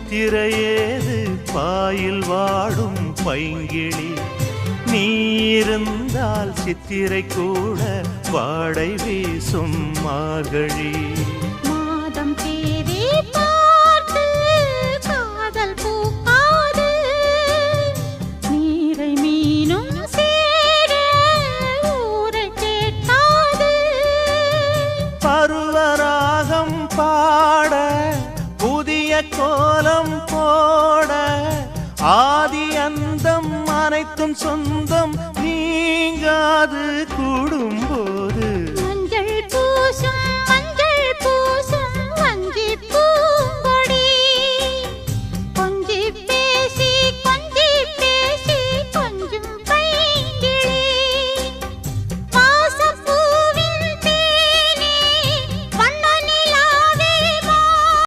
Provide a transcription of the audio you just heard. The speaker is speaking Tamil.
நித்திரையேது பாயில் வாடும் பைங்கிளி நீ இருந்தால் சித்திரை கூட வாடை வீசும் மார்கழி மாதம் தேதி பார்த்து காதல் பூக்காது நீரை மீனும் சேர ஊரை கேட்டாது பருவராகம் பாட புதிய கோலம் போட ஆதி அந்தம் அனைத்தும் சொந்தம் நீங்காது கூடும்போது